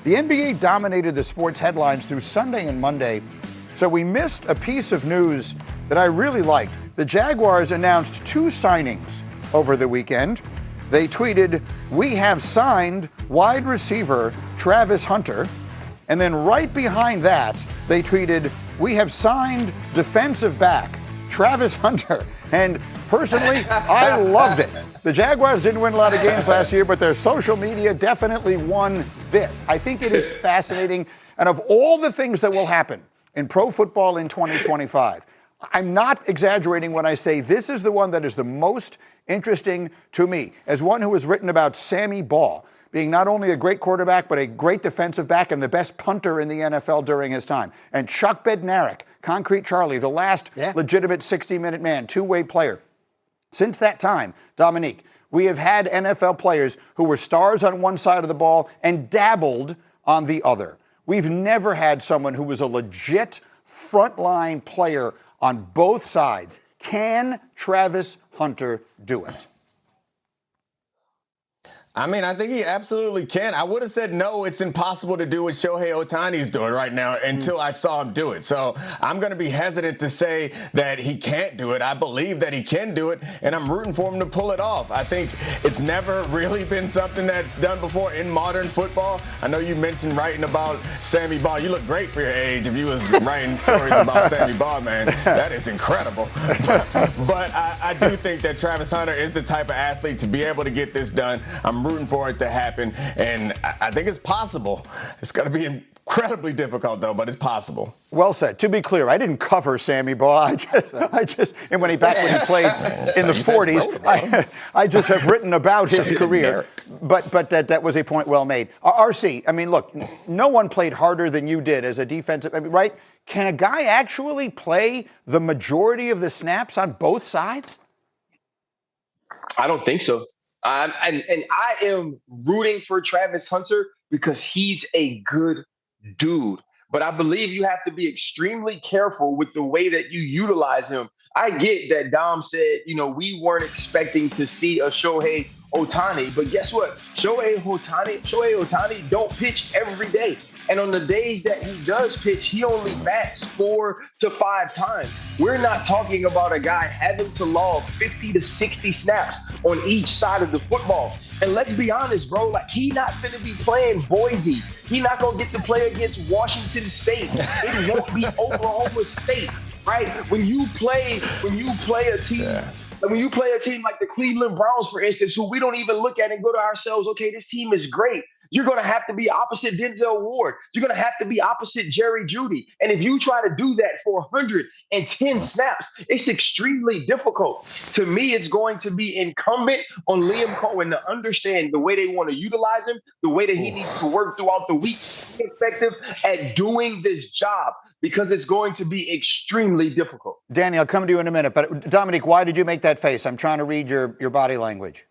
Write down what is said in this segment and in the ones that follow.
The NBA dominated the sports headlines through Sunday and Monday, so we missed a piece of news that I really liked. The Jaguars announced 2 signings over the weekend. They tweeted, "We have signed wide receiver Travis Hunter." And then right behind that, they tweeted, "We have signed defensive back Travis Hunter." And personally, I loved it. The Jaguars didn't win a lot of games last year, but their social media definitely won this. I think it is fascinating. And of all the things that will happen in pro football in 2025, I'm not exaggerating when I say this is the one that is the most interesting to me. As one who has written about Sammy Baugh being not only a great quarterback, but a great defensive back and the best punter in the NFL during his time. And Chuck Bednarik, Concrete Charlie, the last legitimate 60-minute man, two-way player. Since that time, Dominique, we have had NFL players who were stars on one side of the ball and dabbled on the other. We've never had someone who was a legit frontline player on both sides. Can Travis Hunter do it? I mean, I think he absolutely can. I would have said no, it's impossible to do what Shohei Ohtani's doing right now until I saw him do it. So I'm going to be hesitant to say that he can't do it. I believe that he can do it, and I'm rooting for him to pull it off. I think it's never really been something that's done before in modern football. I know you mentioned writing about Sammy Baugh. You look great for your age if you was writing stories about Sammy Baugh, man. That is incredible. But I do think that Travis Hunter is the type of athlete to be able to get this done. I'm rooting for it to happen, and I think it's possible. It's going to be incredibly difficult, though, but it's possible. Well said. To be clear, I didn't cover Sammy Baugh. And when he played in the 40s, I just have written about his career. But that was a point well made. RC, I mean, look, no one played harder than you did as a defensive, right? Can a guy actually play the majority of the snaps on both sides? I don't think so. And I am rooting for Travis Hunter because he's a good dude. But I believe you have to be extremely careful with the way that you utilize him. I get that Dom said, we weren't expecting to see a Shohei Ohtani, but guess what? Shohei Ohtani don't pitch every day. And on the days that he does pitch, he only bats 4 to 5 times. We're not talking about a guy having to log 50 to 60 snaps on each side of the football. And let's be honest, bro, like he not going to be playing Boise. He not going to get to play against Washington State. It won't be Oklahoma State, right? When you play a team. And when you play a team like the Cleveland Browns, for instance, who we don't even look at and go to ourselves, okay, this team is great. You're going to have to be opposite Denzel Ward. You're going to have to be opposite Jerry Jeudy. And if you try to do that for 110 snaps, it's extremely difficult. To me, it's going to be incumbent on Liam Cohen to understand the way they want to utilize him, the way that he needs to work throughout the week, be effective at doing this job, because it's going to be extremely difficult. Danny, I'll come to you in a minute. But Dominique, why did you make that face? I'm trying to read your body language.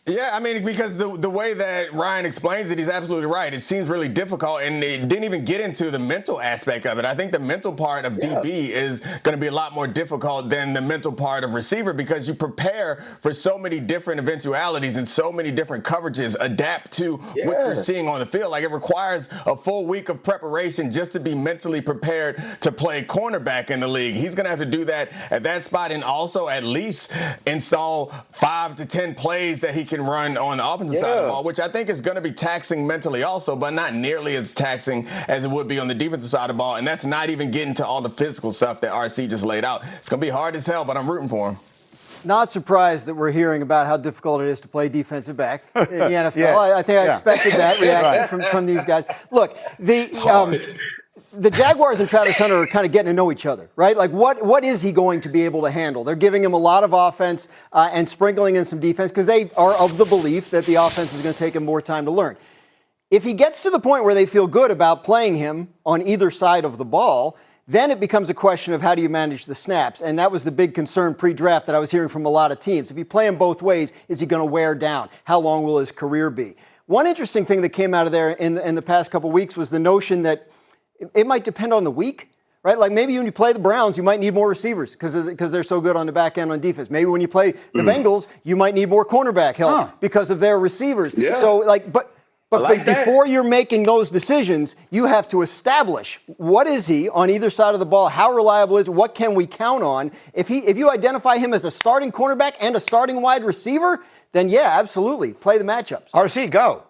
Yeah, I mean, because the way that Ryan explains it, he's absolutely right. It seems really difficult, and they didn't even get into the mental aspect of it. I think the mental part of DB is going to be a lot more difficult than the mental part of receiver, because you prepare for so many different eventualities and so many different coverages, adapt to what you're seeing on the field. Like, it requires a full week of preparation just to be mentally prepared to play cornerback in the league. He's going to have to do that at that spot, and also at least install 5 to 10 plays that he can run on the offensive side of the ball, which I think is going to be taxing mentally also, but not nearly as taxing as it would be on the defensive side of the ball. And that's not even getting to all the physical stuff that RC just laid out. It's going to be hard as hell, but I'm rooting for him. Not surprised that we're hearing about how difficult it is to play defensive back in the NFL. I think I expected that reaction from these guys. Look, the Jaguars and Travis Hunter are kind of getting to know each other, right? Like, what is he going to be able to handle? They're giving him a lot of offense and sprinkling in some defense because they are of the belief that the offense is going to take him more time to learn. If he gets to the point where they feel good about playing him on either side of the ball, then it becomes a question of how do you manage the snaps. And that was the big concern pre-draft that I was hearing from a lot of teams. If you play him both ways, is he going to wear down? How long will his career be? One interesting thing that came out of there in the past couple of weeks was the notion that it might depend on the week, right? Like maybe when you play the Browns, you might need more receivers because they're so good on the back end on defense. Maybe when you play the Bengals, you might need more cornerback help because of their receivers. Yeah. So but But before you're making those decisions, you have to establish what is he on either side of the ball, how reliable is, what can we count on? If you identify him as a starting cornerback and a starting wide receiver, then yeah, absolutely, play the matchups. RC, go.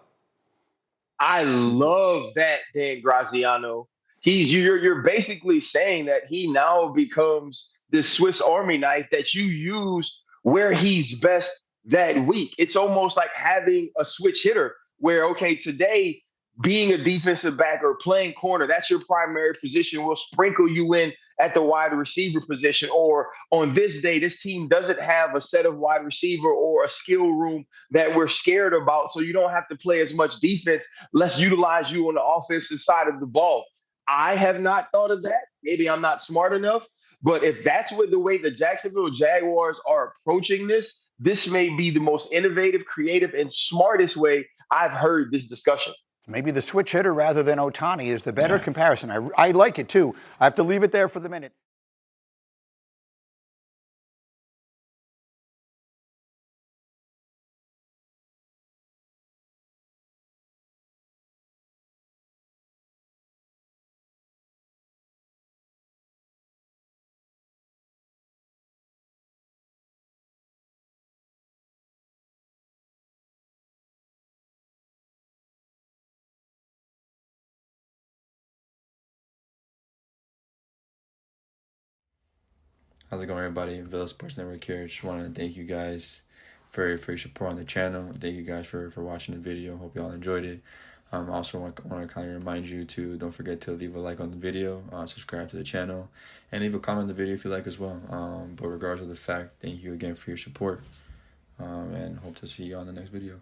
I love that, Dan Graziano. You're basically saying that he now becomes this Swiss Army knife that you use where he's best that week. It's almost like having a switch hitter where, okay, today being a defensive back or playing corner, that's your primary position. We'll sprinkle you in at the wide receiver position. Or on this day, this team doesn't have a set of wide receiver or a skill room that we're scared about. So you don't have to play as much defense. Let's utilize you on the offensive side of the ball. I have not thought of that. Maybe I'm not smart enough. But if that's the way the Jacksonville Jaguars are approaching this, this may be the most innovative, creative, and smartest way I've heard this discussion. Maybe the switch hitter rather than Ohtani is the better comparison. I like it too. I have to leave it there for the minute. How's it going, everybody? Villa Sports Network here. Just want to thank you guys for your support on the channel. Thank you guys for watching the video. Hope y'all enjoyed it. Also want to kind of remind you to don't forget to leave a like on the video, subscribe to the channel, and leave a comment on the video if you like as well. But regardless of the fact, thank you again for your support, and hope to see you on the next video.